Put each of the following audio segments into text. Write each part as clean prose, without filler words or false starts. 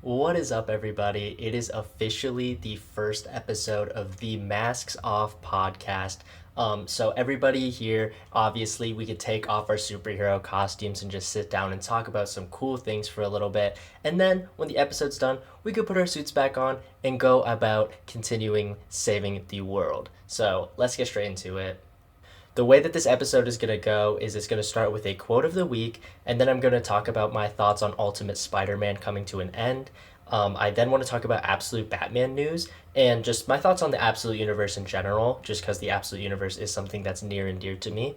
What is up, everybody? It is officially the first episode of the Masks Off podcast. So everybody here, obviously, we could take off our superhero costumes and just sit down and talk about some cool things for a little bit. And then when the episode's done, we could put our suits back on and go about continuing saving the world. So let's get straight into it. The way that this episode is going to go is it's going to start with a quote of the week, and then I'm going to talk about my thoughts on Ultimate Spider-Man coming to an end. I then want to talk about Absolute Batman news and just my thoughts on the Absolute Universe in general, just because the Absolute Universe is something that's near and dear to me.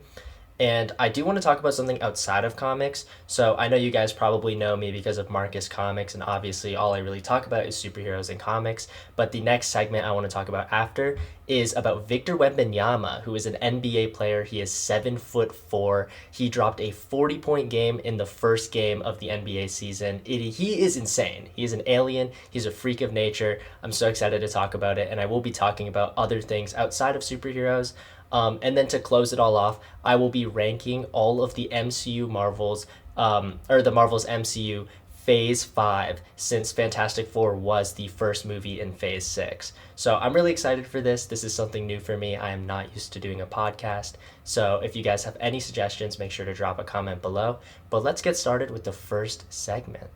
And I do want to talk about something outside of comics. So I know you guys probably know me because of Marcus Comics, and obviously all I really talk about is superheroes and comics. But the next segment I want to talk about after is about Victor Wembanyama, who is an NBA player. He is 7'4". He dropped a 40-point game in the first game of the NBA season. He is insane. He is an alien. He's a freak of nature. I'm so excited to talk about it, and I will be talking about other things outside of superheroes. And then to close it all off, I will be ranking all of the MCU Marvels, or the Marvels MCU Phase 5, since Fantastic Four was the first movie in Phase 6. So I'm really excited for this. This is something new for me. I am not used to doing a podcast. So if you guys have any suggestions, make sure to drop a comment below. But let's get started with the first segment.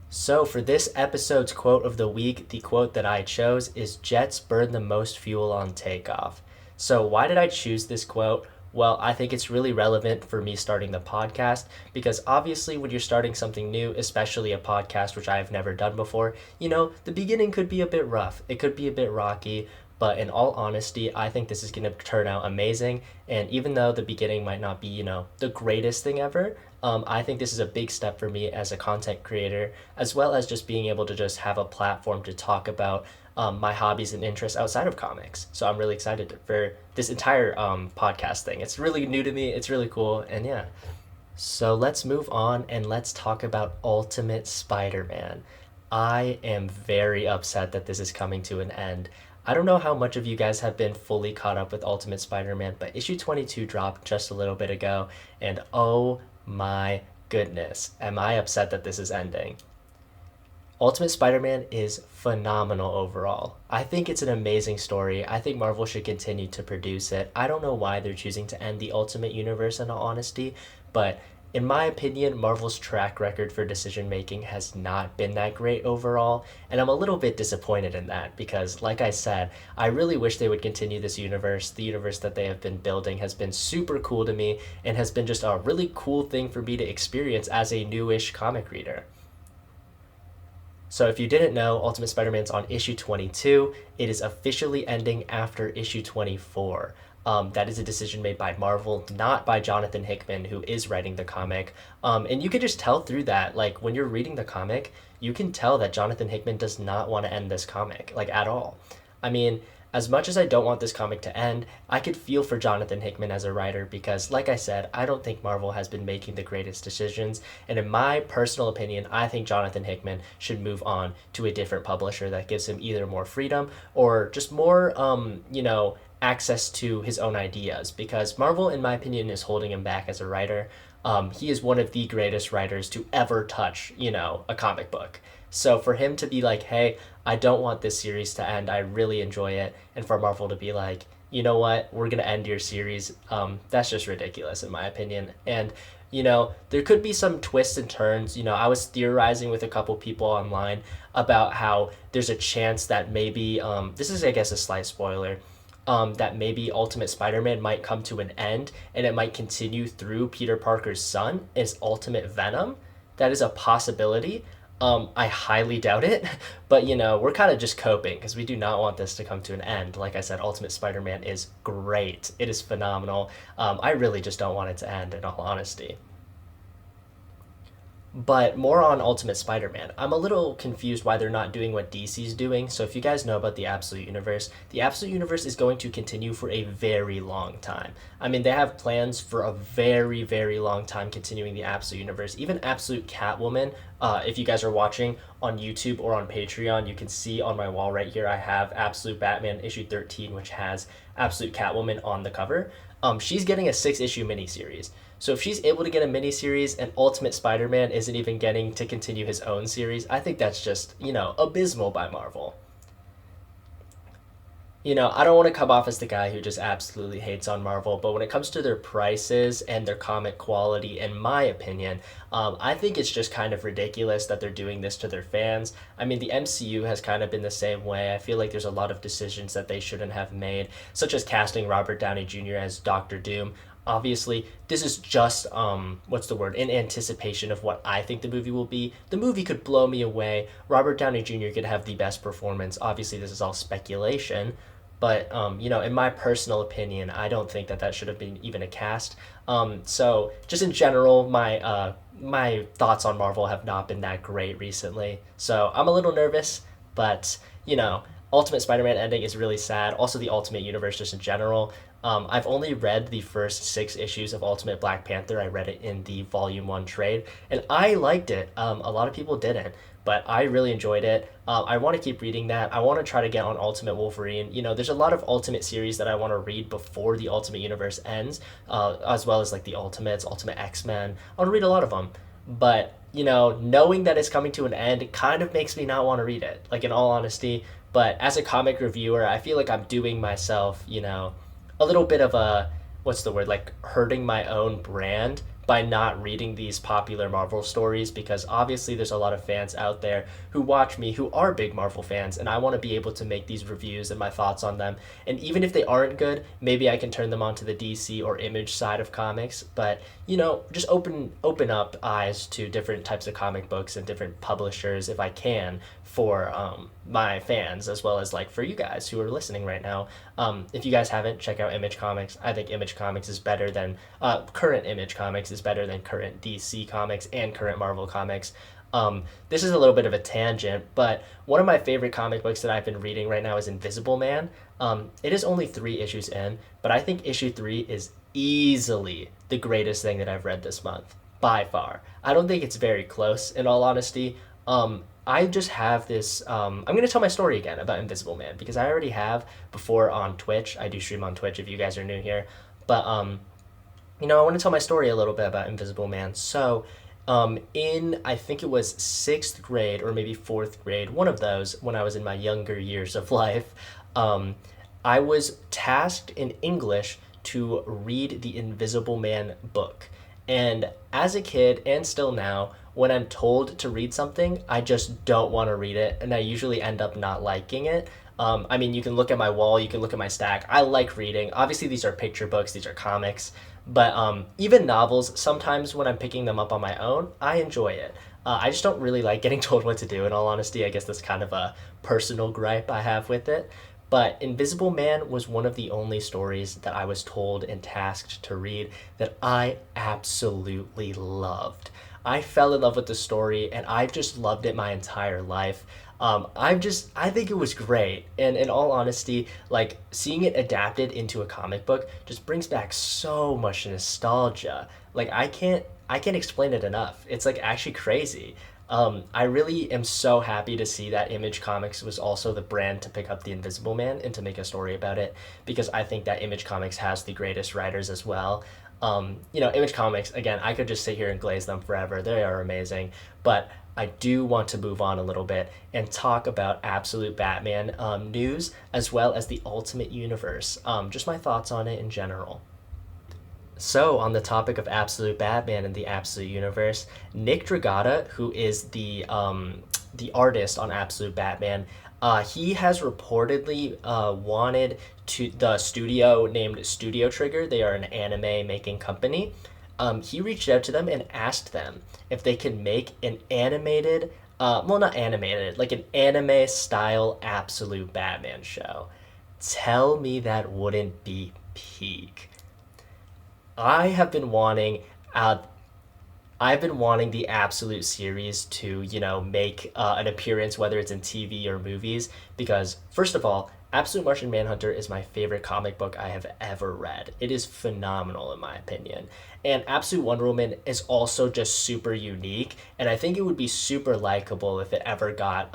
So, for this episode's quote of the week, the quote that I chose is "Jets burn the most fuel on takeoff." So, why did I choose this quote? Well, I think it's really relevant for me starting the podcast because obviously, when you're starting something new, especially a podcast, which I have never done before, the beginning could be a bit rough. It could be a bit rocky, but in all honesty, I think this is going to turn out amazing. And even though the beginning might not be, the greatest thing ever, I think this is a big step for me as a content creator, as well as just being able to just have a platform to talk about my hobbies and interests outside of comics. So I'm really excited for this entire podcast thing. It's really new to me. It's really cool. And yeah. So let's move on and let's talk about Ultimate Spider-Man. I am very upset that this is coming to an end. I don't know how much of you guys have been fully caught up with Ultimate Spider-Man, but issue 22 dropped just a little bit ago, and oh my goodness, am I upset that this is ending. Ultimate Spider-Man is phenomenal overall. I think it's an amazing story. I think Marvel should continue to produce it. I don't know why they're choosing to end the Ultimate Universe in all honesty, but in my opinion, Marvel's track record for decision making has not been that great overall, and I'm a little bit disappointed in that because, like I said, I really wish they would continue this universe. The universe that they have been building has been super cool to me and has been just a really cool thing for me to experience as a newish comic reader. So if you didn't know, Ultimate Spider-Man's on issue 22. It is officially ending after issue 24. That is a decision made by Marvel, not by Jonathan Hickman, who is writing the comic. And you can just tell through that, like when you're reading the comic, you can tell that Jonathan Hickman does not want to end this comic, like at all. I mean, as much as I don't want this comic to end, I could feel for Jonathan Hickman as a writer because, like I said, I don't think Marvel has been making the greatest decisions. And in my personal opinion, I think Jonathan Hickman should move on to a different publisher that gives him either more freedom or just more, access to his own ideas. Because Marvel, in my opinion, is holding him back as a writer. He is one of the greatest writers to ever touch, a comic book. So for him to be like, hey, I don't want this series to end. I really enjoy it. And for Marvel to be like, you know what, we're going to end your series. That's just ridiculous in my opinion. And, there could be some twists and turns. I was theorizing with a couple people online about how there's a chance that maybe, this is, I guess, a slight spoiler, that maybe Ultimate Spider-Man might come to an end and it might continue through Peter Parker's son as Ultimate Venom. That is a possibility. I highly doubt it, but we're kind of just coping because we do not want this to come to an end. Like I said, Ultimate Spider-Man is great. It is phenomenal. I really just don't want it to end in all honesty. But more on Ultimate Spider-Man. I'm a little confused why they're not doing what DC's doing. So if you guys know about the Absolute Universe is going to continue for a very long time. I mean, they have plans for a very, very long time continuing the Absolute Universe. Even Absolute Catwoman, if you guys are watching on YouTube or on Patreon, you can see on my wall right here, I have Absolute Batman issue 13, which has Absolute Catwoman on the cover. she's getting a 6 issue miniseries. So if she's able to get a miniseries and Ultimate Spider-Man isn't even getting to continue his own series, I think that's just, abysmal by Marvel. I don't want to come off as the guy who just absolutely hates on Marvel, but when it comes to their prices and their comic quality, in my opinion, I think it's just kind of ridiculous that they're doing this to their fans. I mean, the MCU has kind of been the same way. I feel like there's a lot of decisions that they shouldn't have made, such as casting Robert Downey Jr. as Doctor Doom. Obviously, this is just what's the word, in anticipation of what I think the movie will be. The movie could blow me away. Robert Downey Jr. could have the best performance. Obviously, this is all speculation, but in my personal opinion, I don't think that should have been even a cast. So just in general, my thoughts on Marvel have not been that great recently. So I'm a little nervous, but Ultimate Spider-Man ending is really sad. Also, the Ultimate Universe just in general. I've only read the first 6 issues of Ultimate Black Panther. I read it in the Volume 1 trade, and I liked it. A lot of people didn't, but I really enjoyed it. I want to keep reading that. I want to try to get on Ultimate Wolverine. There's a lot of Ultimate series that I want to read before the Ultimate Universe ends, as well as like the Ultimates, Ultimate X-Men. I want to read a lot of them, but knowing that it's coming to an end kind of makes me not want to read it, like in all honesty. But as a comic reviewer, I feel like I'm doing myself, a little bit of a, what's the word, like hurting my own brand by not reading these popular Marvel stories, because obviously there's a lot of fans out there who watch me who are big Marvel fans, and I want to be able to make these reviews and my thoughts on them. And even if they aren't good, maybe I can turn them onto the DC or Image side of comics. But just open up eyes to different types of comic books and different publishers if I can, for my fans, as well as like for you guys who are listening right now. If you guys haven't, check out Image Comics. I think Image Comics is better than current Image Comics is better than current DC Comics and current Marvel Comics. This is a little bit of a tangent, but one of my favorite comic books that I've been reading right now is Invisible Man. It is only 3 issues in, but I think issue 3 is easily the greatest thing that I've read this month, by far. I don't think it's very close, in all honesty. I just have this. I'm going to tell my story again about Invisible Man, because I already have before on Twitch. I do stream on Twitch if you guys are new here. But, I want to tell my story a little bit about Invisible Man. So, in, I think it was 6th grade or maybe 4th grade, one of those, when I was in my younger years of life, I was tasked in English to read the Invisible Man book. And as a kid, and still now, when I'm told to read something, I just don't want to read it, and I usually end up not liking it. I mean, you can look at my wall, you can look at my stack. I like reading. Obviously, these are picture books, these are comics, but even novels, sometimes when I'm picking them up on my own, I enjoy it. I just don't really like getting told what to do, in all honesty. I guess that's kind of a personal gripe I have with it. But Invisible Man was one of the only stories that I was told and tasked to read that I absolutely loved. I fell in love with the story, and I just loved it my entire life. I think it was great, and in all honesty, like seeing it adapted into a comic book just brings back so much nostalgia. Like I can't explain it enough. It's like actually crazy. I really am so happy to see that Image Comics was also the brand to pick up the Invisible Man and to make a story about it, because I think that Image Comics has the greatest writers as well. Image Comics, again, I could just sit here and glaze them forever. They are amazing. But I do want to move on a little bit and talk about Absolute Batman news, as well as the Ultimate Universe. Just my thoughts on it in general. So, on the topic of Absolute Batman and the Absolute Universe, Nick Dragata, who is the artist on Absolute Batman, he has reportedly wanted to the studio named Studio Trigger. They are an anime making company. He reached out to them and asked them if they could make an animated, well, not animated, like an anime style Absolute Batman show. Tell me that wouldn't be peak. I have been wanting uh, I've been wanting the Absolute series to, make an appearance, whether it's in TV or movies, because, first of all, Absolute Martian Manhunter is my favorite comic book I have ever read. It is phenomenal, in my opinion. And Absolute Wonder Woman is also just super unique, and I think it would be super likable if it ever got,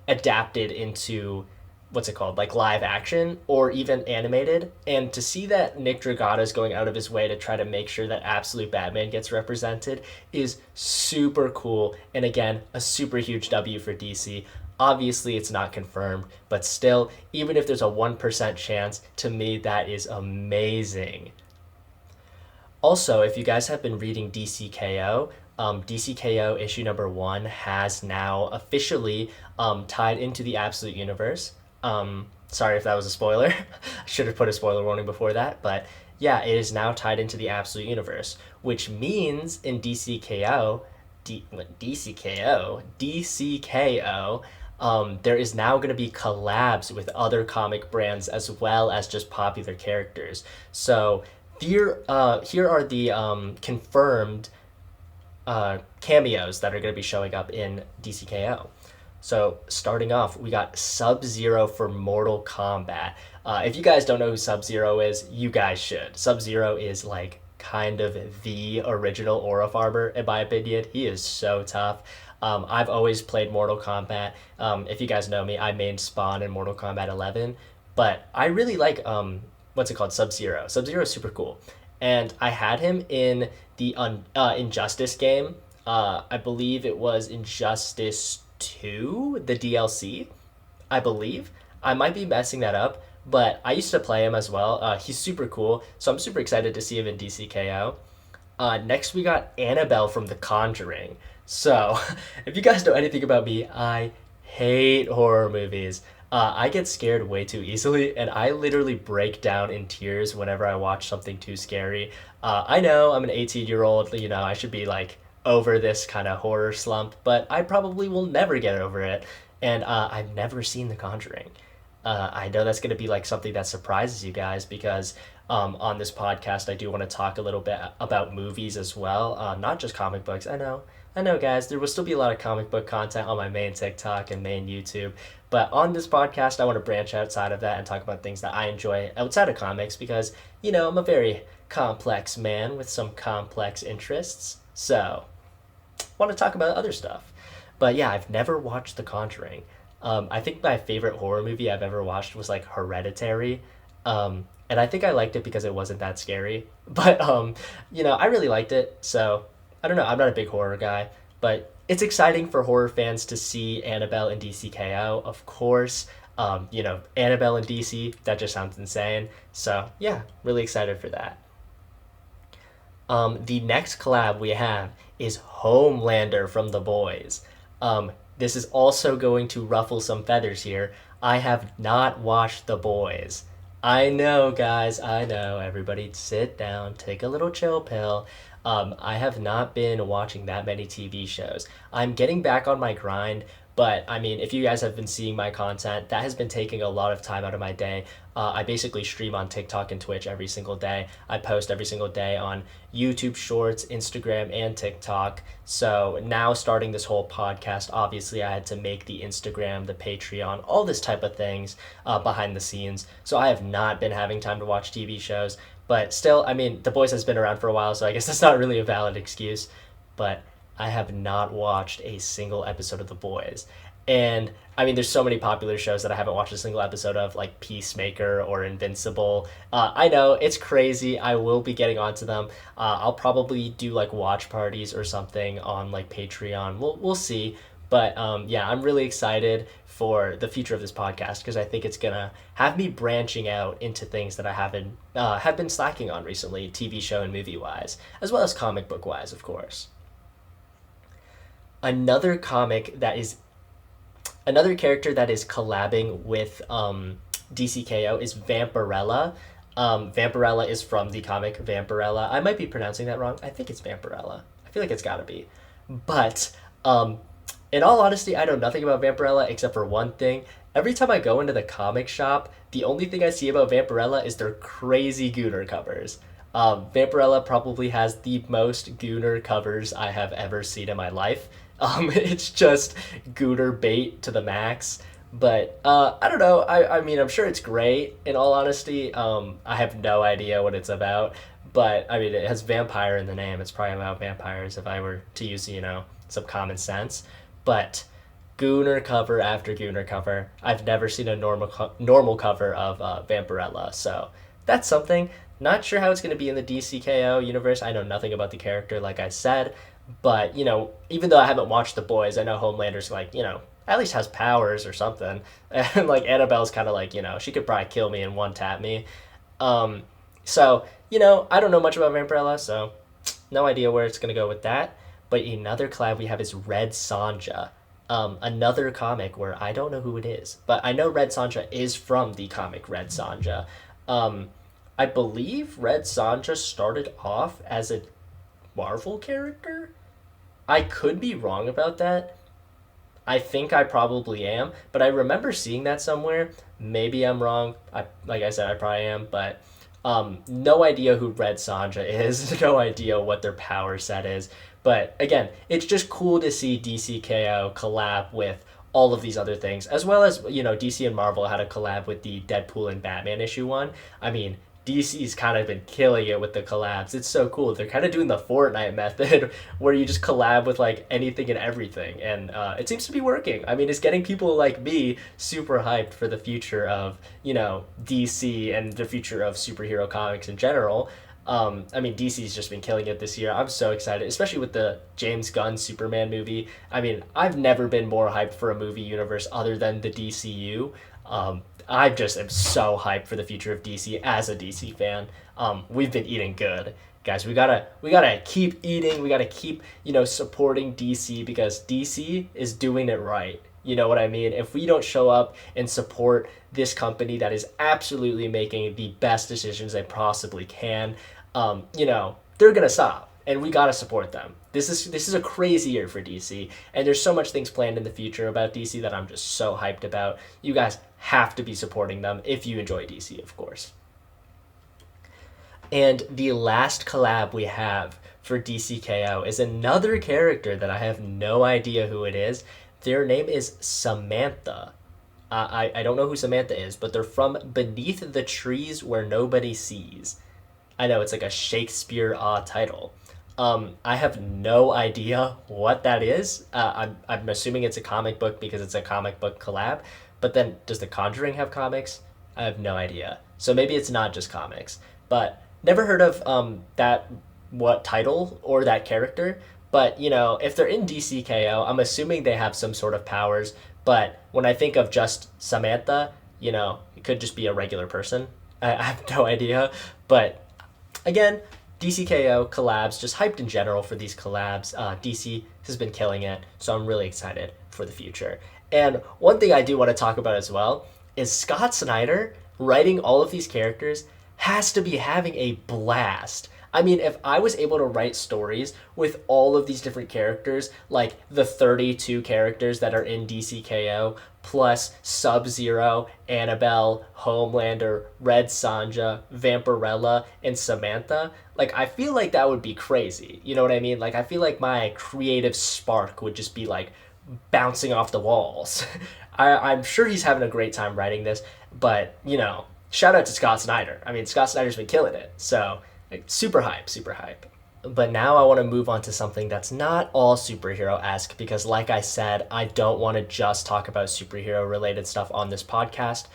adapted into what's it called, like live action or even animated. And to see that Nick Dragotta is going out of his way to try to make sure that Absolute Batman gets represented is super cool. And again, a super huge W for DC. Obviously, it's not confirmed, but still, even if there's a 1% chance, to me, that is amazing. Also, if you guys have been reading DCKO, DCKO issue number 1 has now officially tied into the Absolute Universe. Sorry if that was a spoiler. I should have put a spoiler warning before that, but yeah, it is now tied into the Absolute Universe, which means in DCKO, there is now going to be collabs with other comic brands as well as just popular characters. So here are the confirmed cameos that are going to be showing up in DCKO. So starting off, we got Sub-Zero for Mortal Kombat. If you guys don't know who Sub-Zero is, you guys should. Sub-Zero is like kind of the original Aura Farmer, in my opinion. He is so tough. I've always played Mortal Kombat. If you guys know me, I main Spawn in Mortal Kombat 11. But I really like, what's it called, Sub-Zero. Sub-Zero is super cool. And I had him in the Injustice game. I believe it was Injustice 2, the DLC, I believe. I might be messing that up, but I used to play him as well. He's super cool, so I'm super excited to see him in DCKO. Next, we got Annabelle from The Conjuring. So, if you guys know anything about me, I hate horror movies. I get scared way too easily, and I literally break down in tears whenever I watch something too scary. I know I'm an 18-year-old, you know, I should be like over this kind of horror slump, but I probably will never get over it. And I've never seen The Conjuring. I know that's going to be like something that surprises you guys because on this podcast, I do want to talk a little bit about movies as well, not just comic books. I know, guys, there will still be a lot of comic book content on my main TikTok and main YouTube. But on this podcast, I want to branch outside of that and talk about things that I enjoy outside of comics because, you know, I'm a very complex man with some complex interests. So, want to talk about other stuff. But yeah, I've never watched The Conjuring. I think my favorite horror movie I've ever watched was like Hereditary. And I think I liked it because it wasn't that scary. But, you know, I really liked it. So, I don't know. I'm not a big horror guy. But it's exciting for horror fans to see Annabelle in DCKO, of course. You know, Annabelle in DC, that just sounds insane. So, yeah, really excited for that. The next collab we have is Homelander from The Boys. This is also going to ruffle some feathers here. I have not watched The Boys. I know, guys, I know. Everybody sit down, take a little chill pill. I have not been watching that many TV shows. I'm getting back on my grind, but I mean, if you guys have been seeing my content, that has been taking a lot of time out of my day. I basically stream on TikTok and Twitch every single day. I post every single day on YouTube Shorts, Instagram, and TikTok. So now starting this whole podcast, obviously I had to make the Instagram, the Patreon, all this type of things behind the scenes. So I have not been having time to watch TV shows. But still, I mean, The Boys has been around for a while, so I guess that's not really a valid excuse. But I have not watched a single episode of The Boys. And I mean, there's so many popular shows that I haven't watched a single episode of, like Peacemaker or Invincible. I know it's crazy. I will be getting onto them. I'll probably do like watch parties or something on like Patreon. We'll see. But yeah, I'm really excited for the future of this podcast because I think it's gonna have me branching out into things that I haven't have been slacking on recently, TV show and movie wise, as well as comic book wise, of course. Another comic that is another character that is collabing with DCKO is Vampirella. Vampirella is from the comic Vampirella. I might be pronouncing that wrong. I think it's Vampirella. I feel like it's gotta be. But in all honesty, I know nothing about Vampirella except for one thing. Every time I go into the comic shop, the only thing I see about Vampirella is their crazy Gooner covers. Vampirella probably has the most Gooner covers I have ever seen in my life. It's just Gooner bait to the max. But I don't know. I mean, I'm sure it's great. In all honesty, I have no idea what it's about. But I mean, it has vampire in the name. It's probably about vampires if I were to use, you know, some common sense. But Gooner cover after Gooner cover. I've never seen a normal cover of Vampirella, so that's something. Not sure how it's going to be in the DCKO universe. I know nothing about the character, like I said, but even though I haven't watched The Boys, I know Homelander's like at least has powers or something, and like Annabelle's kind of like she could probably kill me and one tap me. So I don't know much about Vampirella, so no idea where it's going to go with that. But another collab we have is Red Sonja. Another comic where I don't know who it is, but I know Red Sonja is from the comic Red Sonja. I believe Red Sonja started off as a Marvel character. I could be wrong about that. I think I probably am, but I remember seeing that somewhere. Maybe I'm wrong. Like I said, I probably am, but no idea who Red Sonja is. No idea what their power set is. But again, it's just cool to see DCKO collab with all of these other things, as well as DC and Marvel had a collab with the Deadpool and Batman issue 1. I mean, DC's kind of been killing it with the collabs. It's so cool. They're kind of doing the Fortnite method where you just collab with like anything and everything. And it seems to be working. I mean, it's getting people like me super hyped for the future of, DC and the future of superhero comics in general. I mean, DC's just been killing it this year. I'm so excited, especially with the James Gunn Superman movie. I mean, I've never been more hyped for a movie universe other than the DCU. I just am so hyped for the future of DC as a DC fan. We've been eating good, guys. We gotta keep eating. We gotta keep supporting DC because DC is doing it right. You know what I mean? If we don't show up and support this company that is absolutely making the best decisions they possibly can, they're gonna stop, and we gotta support them. This is a crazy year for DC, and there's so much things planned in the future about DC that I'm just so hyped about. You guys have to be supporting them if you enjoy DC, of course. And the last collab we have for DCKO is another character that I have no idea who it is. Their name is Samantha. I don't know who Samantha is, but they're from Beneath the Trees Where Nobody Sees. I know it's like a Shakespeare title. I have no idea what that is. I'm assuming it's a comic book because it's a comic book collab. But then, does The Conjuring have comics? I have no idea. So maybe it's not just comics. But never heard of what title or that character. But, if they're in DCKO, I'm assuming they have some sort of powers. But when I think of just Samantha, it could just be a regular person. I have no idea. But again, DCKO collabs, just hyped in general for these collabs. DC has been killing it, so I'm really excited for the future. And one thing I do want to talk about as well is Scott Snyder writing all of these characters has to be having a blast. I mean, if I was able to write stories with all of these different characters, like the 32 characters that are in DCKO, plus Sub-Zero, Annabelle, Homelander, Red Sonja, Vampirella, and Samantha, like, I feel like that would be crazy. You know what I mean? Like, I feel like my creative spark would just be, like, bouncing off the walls. I'm sure he's having a great time writing this, but, shout out to Scott Snyder. I mean, Scott Snyder's been killing it, so super hype, super hype. But now I want to move on to something that's not all superhero-esque because, like I said, I don't want to just talk about superhero-related stuff on this podcast.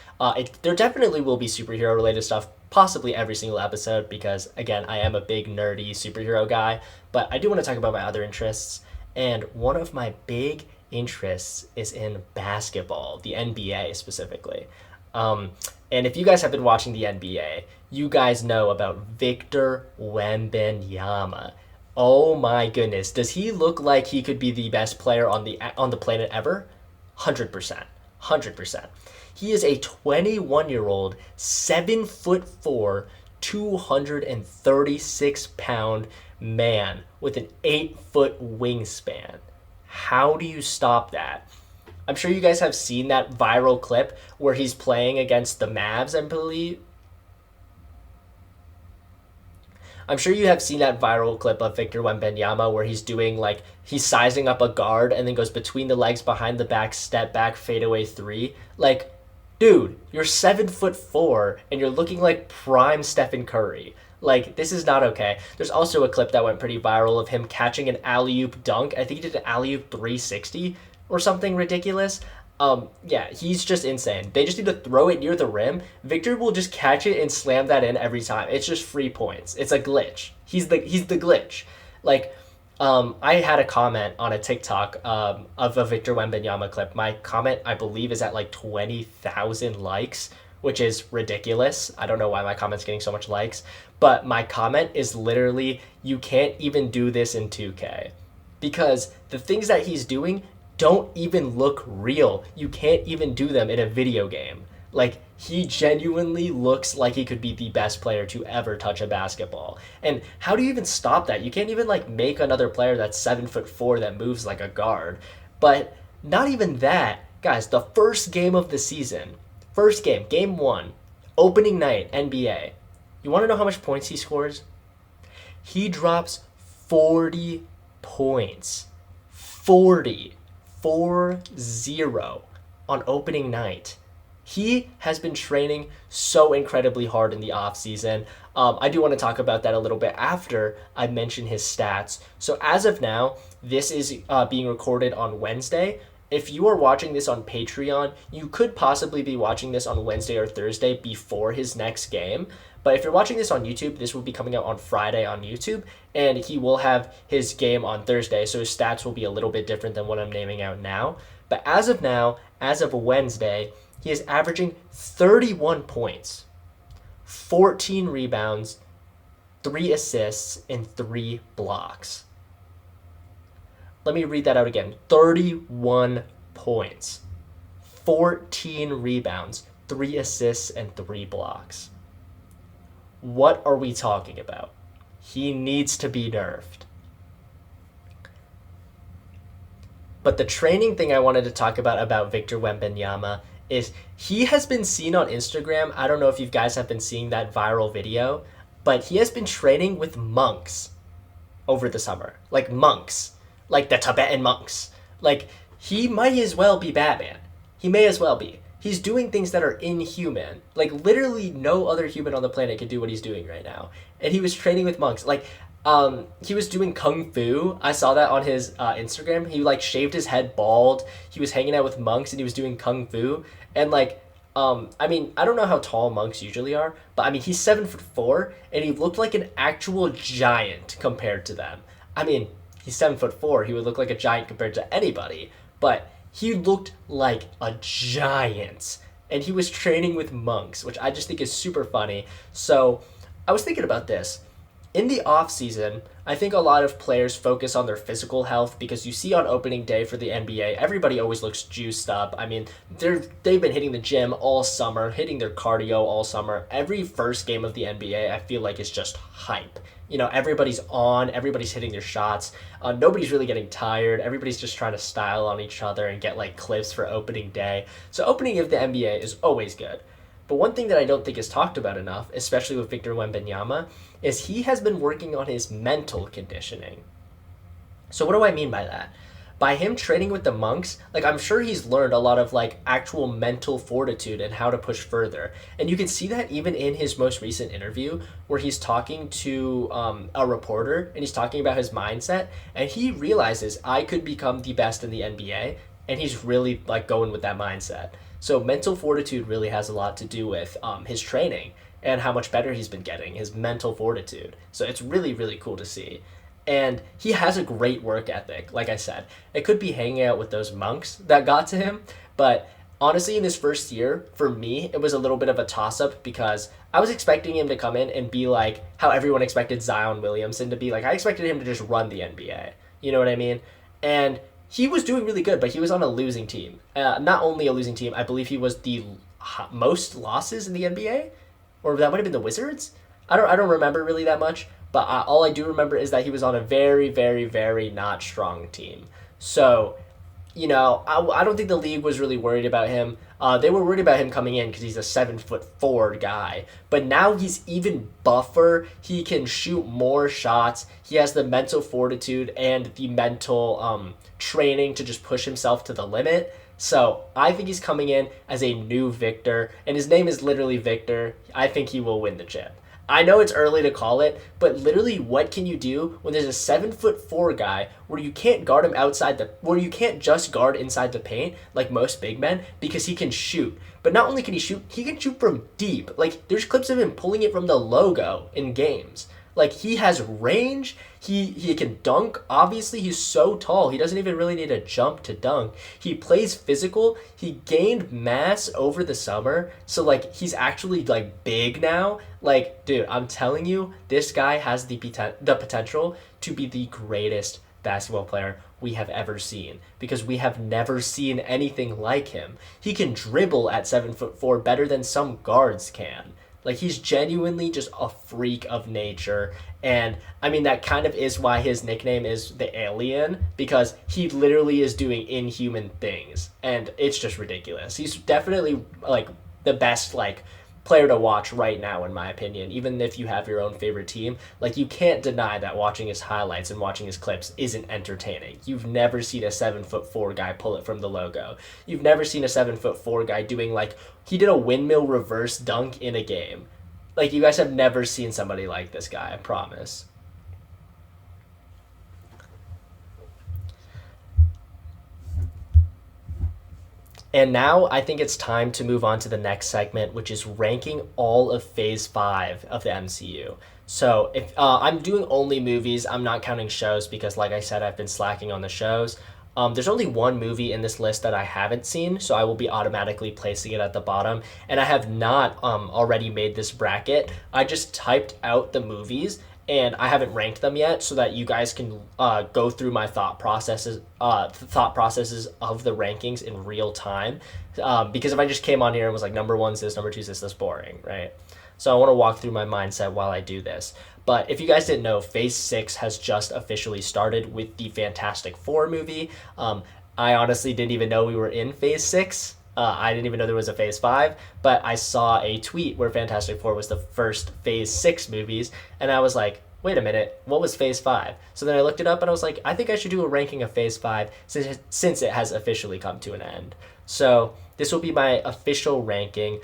There definitely will be superhero-related stuff, possibly every single episode, because, again, I am a big nerdy superhero guy. But I do want to talk about my other interests, and one of my big interests is in basketball, the NBA specifically. And if you guys have been watching the NBA, you guys know about Victor Wembanyama. Oh my goodness, does he look like he could be the best player on the planet ever? 100%. 100%. He is a 21-year-old, 7'4", 236-pound man with an 8-foot wingspan. How do you stop that? I'm sure you guys have seen that viral clip where he's playing against the Mavs, I believe. I'm sure you have seen that viral clip of Victor Wembanyama where he's doing, like, he's sizing up a guard and then goes between the legs, behind the back, step back, fadeaway three. Like, dude, you're 7'4" and you're looking like prime Stephen Curry. Like, this is not okay. There's also a clip that went pretty viral of him catching an alley-oop dunk. I think he did an alley-oop 360. or something ridiculous. Yeah, he's just insane. They just need to throw it near the rim. Victor will just catch it and slam that in every time. It's just free points. It's a glitch. He's the glitch. Like, I had a comment on a TikTok of a Victor Wembanyama clip. My comment, I believe, is at like 20,000 likes, which is ridiculous. I don't know why my comment's getting so much likes, but my comment is literally, you can't even do this in 2K. Because the things that he's doing don't even look real. You can't even do them in a video game. Like, he genuinely looks like he could be the best player to ever touch a basketball. And how do you even stop that? You can't even like make another player that's 7'4" that moves like a guard. But not even that. Guys, the first game of the season, first game, game 1, opening night, NBA. You want to know how much points he scores? He drops 40 points. 40. 4-0 on opening night. He has been training so incredibly hard in the offseason. I do want to talk about that a little bit after I mention his stats. So as of now, this is being recorded on Wednesday. If you are watching this on Patreon, you could possibly be watching this on Wednesday or Thursday before his next game. But if you're watching this on YouTube, this will be coming out on Friday on YouTube, and he will have his game on Thursday, so his stats will be a little bit different than what I'm naming out now. But as of now, as of Wednesday, he is averaging 31 points, 14 rebounds, 3 assists, and 3 blocks. Let me read that out again. 31 points, 14 rebounds, 3 assists, and 3 blocks. What are we talking about? He needs to be nerfed. But the training thing I wanted to talk about Victor Wembanyama is he has been seen on Instagram. I don't know if you guys have been seeing that viral video, but he has been training with monks over the summer. Like monks. Like the Tibetan monks. Like, he might as well be Batman. He may as well be. He's doing things that are inhuman. Like, literally no other human on the planet can do what he's doing right now. And he was training with monks. Like, he was doing kung fu. I saw that on his Instagram. He, like, shaved his head bald. He was hanging out with monks, and he was doing kung fu. And, like, I mean, I don't know how tall monks usually are, but, I mean, he's 7'4", and he looked like an actual giant compared to them. I mean, he's 7'4". He would look like a giant compared to anybody. But he looked like a giant, and he was training with monks, which I just think is super funny. So I was thinking about this. In the off season, I think a lot of players focus on their physical health because you see on opening day for the NBA, everybody always looks juiced up. I mean, they've been hitting the gym all summer, hitting their cardio all summer. Every first game of the NBA, I feel like is just hype. You know, everybody's on, everybody's hitting their shots. Nobody's really getting tired. Everybody's just trying to style on each other and get like clips for opening day. So opening of the NBA is always good. But one thing that I don't think is talked about enough, especially with Victor Wembanyama, is he has been working on his mental conditioning. So what do I mean by that? By him training with the monks, like, I'm sure he's learned a lot of like actual mental fortitude and how to push further. And you can see that even in his most recent interview where he's talking to a reporter and he's talking about his mindset, and he realizes I could become the best in the NBA, and he's really like going with that mindset. So mental fortitude really has a lot to do with his training and how much better he's been getting, his mental fortitude. So it's really, really cool to see. And he has a great work ethic, like I said. It could be hanging out with those monks that got to him, but honestly, in his first year, for me, it was a little bit of a toss-up because I was expecting him to come in and be like how everyone expected Zion Williamson to be. Like, I expected him to just run the NBA. You know what I mean? And he was doing really good, but he was on a losing team. Not only a losing team, I believe he was the most losses in the NBA, or that might have been the Wizards. I don't remember really that much, but all I do remember is that he was on a very, very, very not strong team. So, you know, I don't think the league was really worried about him. They were worried about him coming in because he's a 7'4" guy. But now he's even buffer. He can shoot more shots. He has the mental fortitude and the mental training to just push himself to the limit. So I think he's coming in as a new Victor, and his name is literally Victor. I think he will win the chip. I know it's early to call it, but literally, what can you do when there's a 7'4" guy where you can't guard him where you can't just guard inside the paint like most big men because he can shoot. But not only can he can shoot from deep. Like there's clips of him pulling it from the logo in games. Like he has range. He can dunk. Obviously, he's so tall. He doesn't even really need a jump to dunk. He plays physical. He gained mass over the summer. So like he's actually like big now. Like dude, I'm telling you, this guy has the potential to be the greatest basketball player we have ever seen because we have never seen anything like him. He can dribble at 7'4" better than some guards can. Like he's genuinely just a freak of nature. And I mean that kind of is why his nickname is the Alien because he literally is doing inhuman things and it's just ridiculous. He's definitely like the best like player to watch right now in my opinion. Even if you have your own favorite team, like you can't deny that watching his highlights and watching his clips isn't entertaining. You've never seen a 7'4" guy pull it from the logo. You've never seen a 7'4" guy doing like he did a windmill reverse dunk in a game. Like you guys have never seen somebody like this guy, I promise. And now I think it's time to move on to the next segment, which is ranking all of Phase 5 of the MCU. So if I'm doing only movies, I'm not counting shows because, like I said, I've been slacking on the shows. There's only one movie in this list that I haven't seen, so I will be automatically placing it at the bottom. And I have not already made this bracket. I just typed out the movies and I haven't ranked them yet, so that you guys can go through my thought processes of the rankings in real time. Because if I just came on here and was like number one's this, number two's this, that's boring, right? So I want to walk through my mindset while I do this. But if you guys didn't know, Phase 6 has just officially started with the Fantastic Four movie. I honestly didn't even know we were in Phase 6. I didn't even know there was a Phase 5, but I saw a tweet where Fantastic Four was the first Phase 6 movies, and I was like, wait a minute, what was Phase 5? So then I looked it up, and I was like, I think I should do a ranking of Phase 5 since it has officially come to an end. So this will be my official ranking.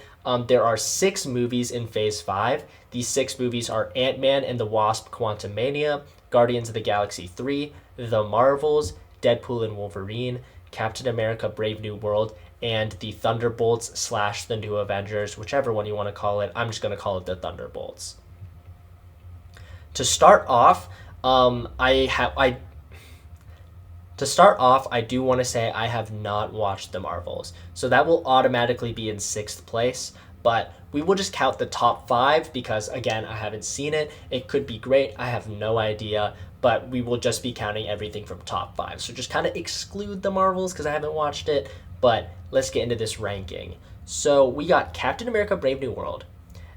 There are 6 movies in Phase 5. These 6 movies are Ant-Man and the Wasp: Quantumania, Guardians of the Galaxy 3, The Marvels, Deadpool and Wolverine, Captain America: Brave New World, and the Thunderbolts / the New Avengers, whichever one you want to call it. I'm just going to call it the Thunderbolts. To start off, I do want to say I have not watched The Marvels, so that will automatically be in 6th place. But we will just count the top 5 because again, I haven't seen it. It could be great. I have no idea. But we will just be counting everything from top 5. So just kind of exclude The Marvels because I haven't watched it. But let's get into this ranking. So we got Captain America: Brave New World,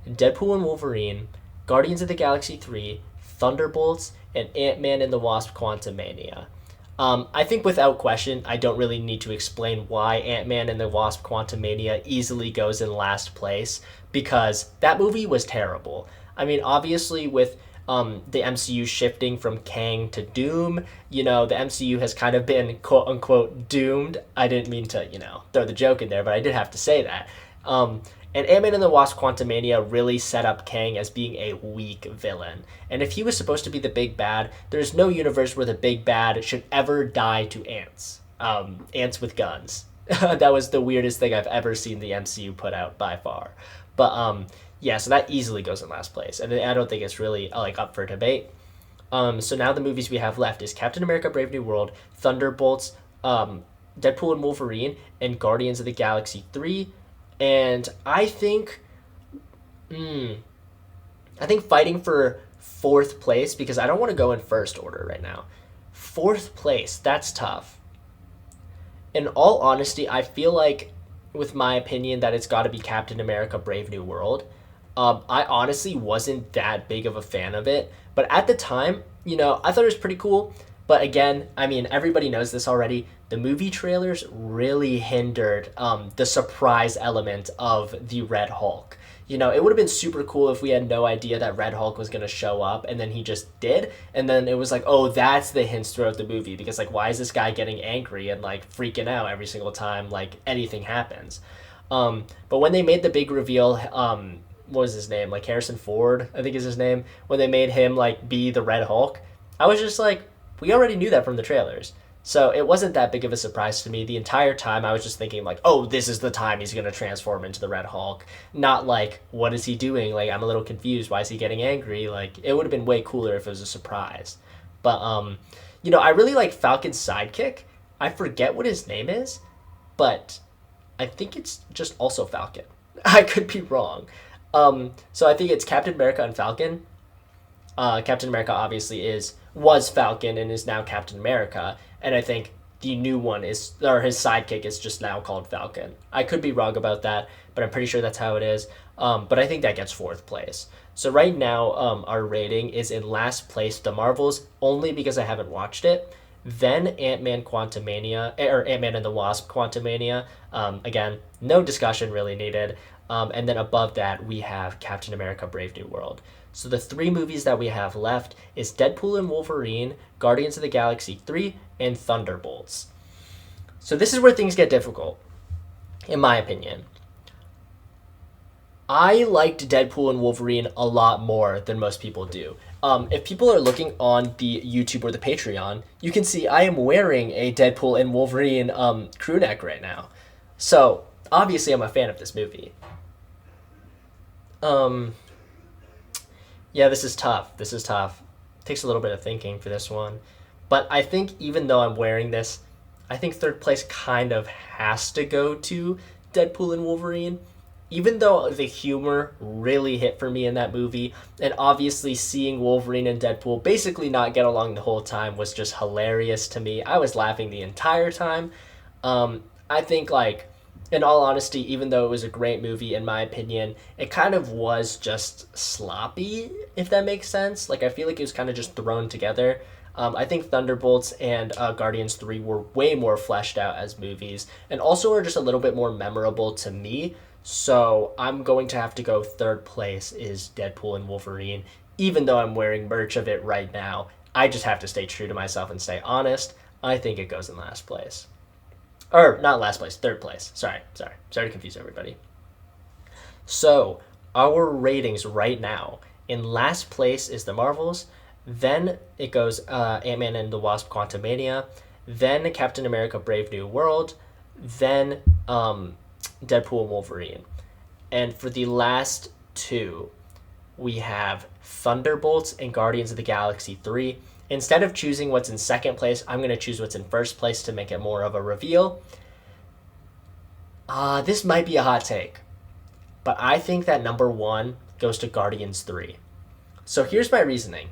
Deadpool and Wolverine, Guardians of the Galaxy 3, Thunderbolts, and Ant-Man and the Wasp: Quantumania. I think without question, I don't really need to explain why Ant-Man and the Wasp: Quantumania easily goes in last place because that movie was terrible. I mean, obviously with the MCU shifting from Kang to Doom, the MCU has kind of been quote unquote doomed. I didn't mean to, throw the joke in there, but I did have to say that. And Ant-Man and the Wasp: Quantumania really set up Kang as being a weak villain. And if he was supposed to be the big bad, there's no universe where the big bad should ever die to ants. Ants with guns. That was the weirdest thing I've ever seen the MCU put out by far. But yeah, so that easily goes in last place. And I don't think it's really like up for debate. So now the movies we have left is Captain America: Brave New World, Thunderbolts, Deadpool and Wolverine, and Guardians of the Galaxy 3. And I think fighting for 4th place, because I don't want to go in first order right now. 4th place, that's tough. In all honesty, I feel like, with my opinion, that it's got to be Captain America: Brave New World. I honestly wasn't that big of a fan of it, but at the time, I thought it was pretty cool. But again, I mean, everybody knows this already. The movie trailers really hindered the surprise element of the Red Hulk. It would have been super cool if we had no idea that Red Hulk was going to show up, and then he just did. And then it was like, oh, that's the hints throughout the movie. Because, like, why is this guy getting angry and, like, freaking out every single time, like, anything happens? But when they made the big reveal, what was his name? Like Harrison Ford, I think is his name. When they made him like be the Red Hulk, I was just like, we already knew that from the trailers. So it wasn't that big of a surprise to me. The entire time I was just thinking like, oh, this is the time he's gonna transform into the Red Hulk. Not like, what is he doing? Like I'm a little confused. Why is he getting angry? Like it would have been way cooler if it was a surprise. But I really like Falcon's sidekick. I forget what his name is, but I think it's just also Falcon. I could be wrong. So I think it's Captain America and Falcon. Captain America obviously was Falcon and is now Captain America, and I think the new one or his sidekick is just now called Falcon. I could be wrong about that, but I'm pretty sure that's how it is. But I think that gets fourth place. So right now, our rating is in last place, The Marvels, only because I haven't watched it. Then Ant-Man Quantumania, or Ant-Man and the Wasp Quantumania. Again, no discussion really needed. And then above that, we have Captain America Brave New World. So the three movies that we have left is Deadpool and Wolverine, Guardians of the Galaxy 3, and Thunderbolts. So this is where things get difficult, in my opinion. I liked Deadpool and Wolverine a lot more than most people do. If people are looking on the YouTube or the Patreon, you can see I am wearing a Deadpool and Wolverine crew neck right now. So obviously I'm a fan of this movie. Yeah, this is tough. Takes a little bit of thinking for this one. But I think even though I'm wearing this, I think third place kind of has to go to Deadpool and Wolverine. Even though the humor really hit for me in that movie, and obviously seeing Wolverine and Deadpool basically not get along the whole time was just hilarious to me. I was laughing the entire time. I think, like, in all honesty, even though it was a great movie, in my opinion, it kind of was just sloppy, if that makes sense. Like, I feel like it was kind of just thrown together. I think Thunderbolts and Guardians 3 were way more fleshed out as movies, and also are just a little bit more memorable to me. So I'm going to have to go third place is Deadpool and Wolverine, even though I'm wearing merch of it right now. I just have to stay true to myself and stay honest. I think it goes in last place. Or, not last place, third place. Sorry to confuse everybody. So, our ratings right now. In last place is The Marvels. Then it goes Ant-Man and the Wasp Quantumania. Then Captain America Brave New World. Then Deadpool and Wolverine. And for the last two, we have Thunderbolts and Guardians of the Galaxy 3. Instead of choosing what's in second place, I'm going to choose what's in first place to make it more of a reveal. This might be a hot take, but I think that number one goes to Guardians 3. So here's my reasoning.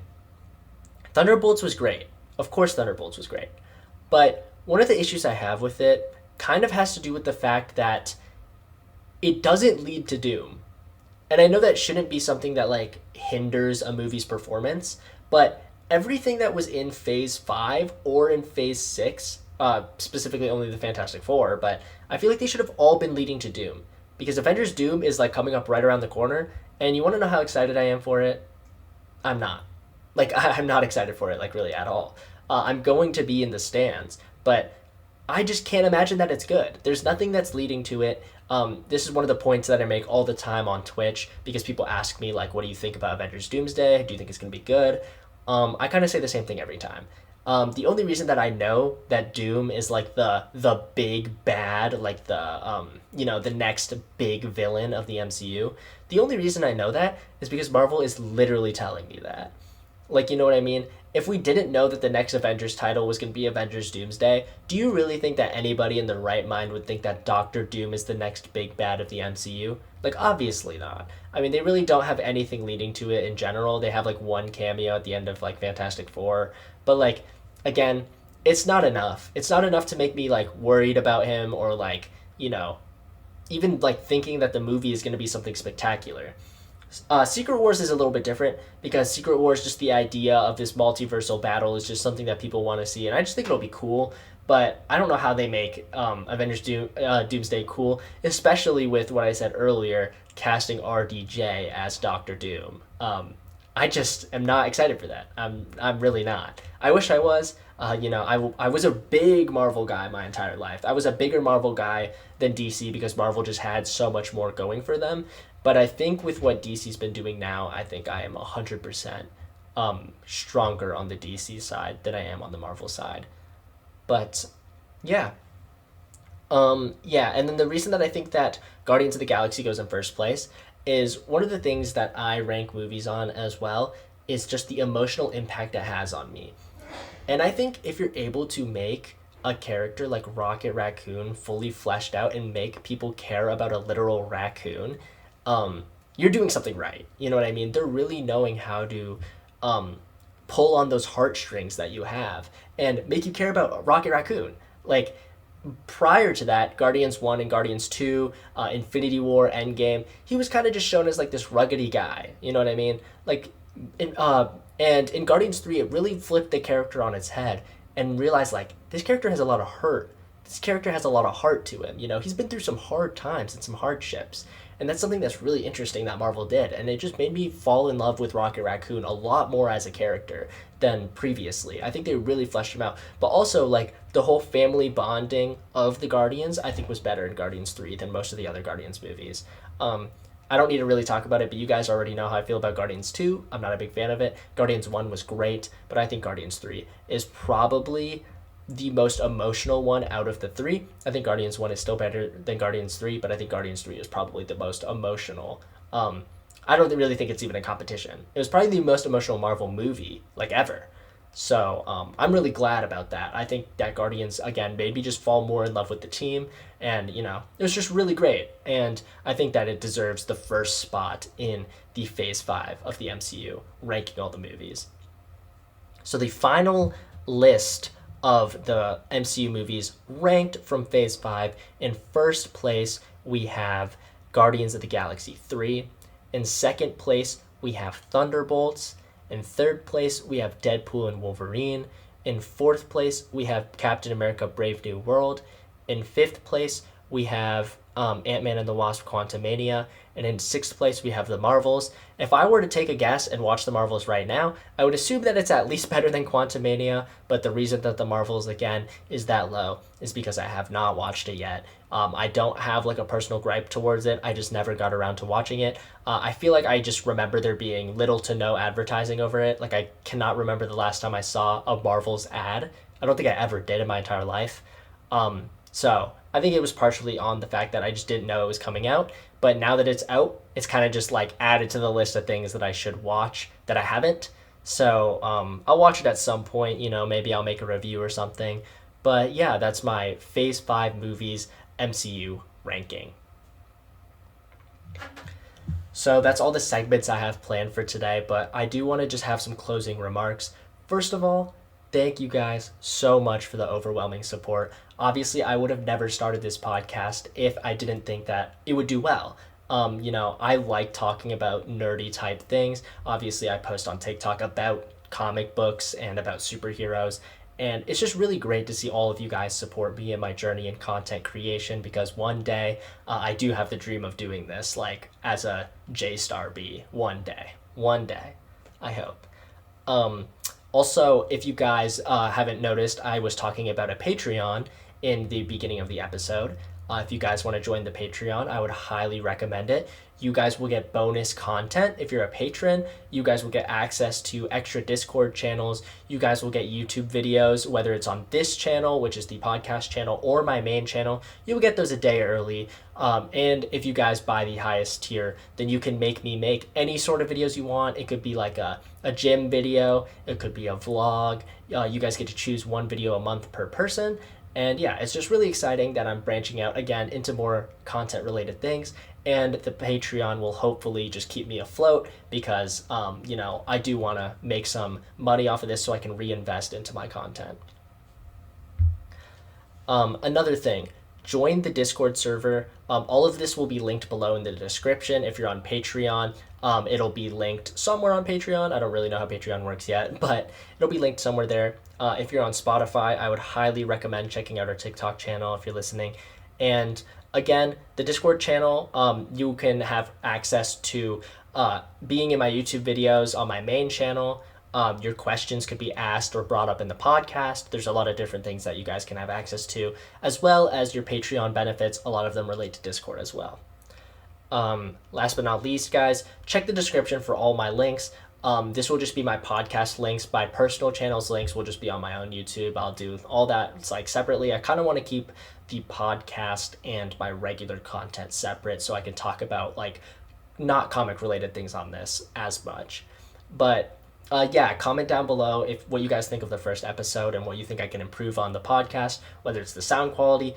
Thunderbolts was great. Of course Thunderbolts was great. But one of the issues I have with it kind of has to do with the fact that it doesn't lead to Doom. And I know that shouldn't be something that like hinders a movie's performance, but everything that was in Phase 5 or in Phase 6, specifically only the Fantastic Four, but I feel like they should have all been leading to Doom. Because Avengers Doom is like coming up right around the corner, and you want to know how excited I am for it? I'm not. Like, I'm not excited for it, like, really at all. I'm going to be in the stands, but I just can't imagine that it's good. There's nothing that's leading to it. This is one of the points that I make all the time on Twitch, because people ask me, like, what do you think about Avengers Doomsday? Do you think it's going to be good? I kind of say the same thing every time. The only reason that I know that Doom is like the big bad, like the next big villain of the MCU, the only reason I know that is because Marvel is literally telling me that. Like, you know what I mean? If we didn't know that the next Avengers title was going to be Avengers Doomsday, do you really think that anybody in their right mind would think that Doctor Doom is the next big bad of the MCU? Like, obviously not. I mean, they really don't have anything leading to it in general. They have, like, one cameo at the end of, like, Fantastic Four. But, like, again, it's not enough. It's not enough to make me, like, worried about him or, like, even, like, thinking that the movie is going to be something spectacular. Secret Wars is a little bit different because Secret Wars, just the idea of this multiversal battle is just something that people want to see, and I just think it'll be cool. But I don't know how they make Avengers Doomsday cool, especially with what I said earlier, casting RDJ as Doctor Doom. I just am not excited for that. I'm really not. I wish I was. I was a big Marvel guy my entire life. I was a bigger Marvel guy than DC because Marvel just had so much more going for them. But I think with what DC's been doing now, I think I am 100% stronger on the DC side than I am on the Marvel side. But yeah, yeah, and then the reason that I think that Guardians of the Galaxy goes in first place is one of the things that I rank movies on as well is just the emotional impact it has on me. And I think if you're able to make a character like Rocket Raccoon fully fleshed out and make people care about a literal raccoon, you're doing something right. You know what I mean? They're really knowing how to um, pull on those heartstrings that you have and make you care about Rocket Raccoon. Like, prior to that, Guardians 1 and Guardians 2, Infinity War, Endgame, he was kind of just shown as like this ruggedy guy. You know what I mean? Like, and in Guardians 3, it really flipped the character on its head and realized like this character has a lot of hurt. This character has a lot of heart to him. You know, he's been through some hard times and some hardships. And that's something that's really interesting that Marvel did. And it just made me fall in love with Rocket Raccoon a lot more as a character than previously. I think they really fleshed him out. But also, like, the whole family bonding of the Guardians, I think was better in Guardians 3 than most of the other Guardians movies. I don't need to really talk about it, but you guys already know how I feel about Guardians 2. I'm not a big fan of it. Guardians 1 was great, but I think Guardians 3 is probably the most emotional one out of the three. I think Guardians 1 is still better than Guardians 3, but I think Guardians 3 is probably the most emotional. I don't really think it's even a competition. It was probably the most emotional Marvel movie, like, ever. So I'm really glad about that. I think that Guardians, again, made me just fall more in love with the team. And, it was just really great. And I think that it deserves the first spot in the Phase 5 of the MCU, ranking all the movies. So the final list of the MCU movies ranked from Phase 5. In first place, we have Guardians of the Galaxy 3. In second place, we have Thunderbolts. In third place, we have Deadpool and Wolverine. In fourth place, we have Captain America Brave New World. In fifth place, we have Ant-Man and the Wasp Quantumania. And in sixth place, we have the Marvels. If I were to take a guess and watch the Marvels right now, I would assume that it's at least better than Quantumania. But the reason that the Marvels, again, is that low is because I have not watched it yet. I don't have like a personal gripe towards it. I just never got around to watching it. I feel like I just remember there being little to no advertising over it. Like, I cannot remember the last time I saw a Marvels ad. I don't think I ever did in my entire life. So I think it was partially on the fact that I just didn't know it was coming out. But now that it's out, it's kind of just like added to the list of things that I should watch that I haven't. So I'll watch it at some point. Maybe I'll make a review or something. But yeah, that's my Phase 5 movies MCU ranking. So that's all the segments I have planned for today, but I do want to just have some closing remarks. First of all, thank you guys so much for the overwhelming support. Obviously, I would have never started this podcast if I didn't think that it would do well. I like talking about nerdy type things. Obviously, I post on TikTok about comic books and about superheroes. And it's just really great to see all of you guys support me in my journey in content creation because one day I do have the dream of doing this, like as a J-Star B. One day. One day. I hope. Also, if you guys haven't noticed, I was talking about a Patreon in the beginning of the episode. If you guys want to join the Patreon, I would highly recommend it. You guys will get bonus content if you're a patron. You guys will get access to extra Discord channels. You guys will get YouTube videos, whether it's on this channel, which is the podcast channel, or my main channel. You will get those a day early. And if you guys buy the highest tier, then you can make me make any sort of videos you want. It could be like a gym video. It could be a vlog. You guys get to choose one video a month per person. And yeah, it's just really exciting that I'm branching out again into more content related things. And the Patreon will hopefully just keep me afloat because, I do want to make some money off of this so I can reinvest into my content. Another thing, join the Discord server. All of this will be linked below in the description. If you're on Patreon, it'll be linked somewhere on Patreon. I don't really know how Patreon works yet, but it'll be linked somewhere there. If you're on Spotify, I would highly recommend checking out our TikTok channel if you're listening. And again, the Discord channel, you can have access to being in my YouTube videos on my main channel, your questions could be asked or brought up in the podcast. There's a lot of different things that you guys can have access to, as well as your Patreon benefits. A lot of them relate to Discord as well. Last but not least, guys, check the description for all my links. This will just be my podcast links. My personal channels links will just be on my own YouTube. I'll do all that. It's like separately. I kind of want to keep the podcast and my regular content separate so I can talk about like not comic related things on this as much. But yeah, comment down below if what you guys think of the first episode and what you think I can improve on the podcast, whether it's the sound quality,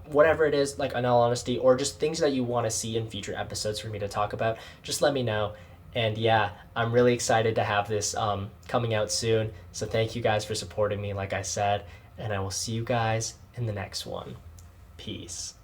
whatever it is, like in all honesty, or just things that you want to see in future episodes for me to talk about. Just let me know. And yeah, I'm really excited to have this coming out soon. So thank you guys for supporting me, like I said, and I will see you guys in the next one. Peace.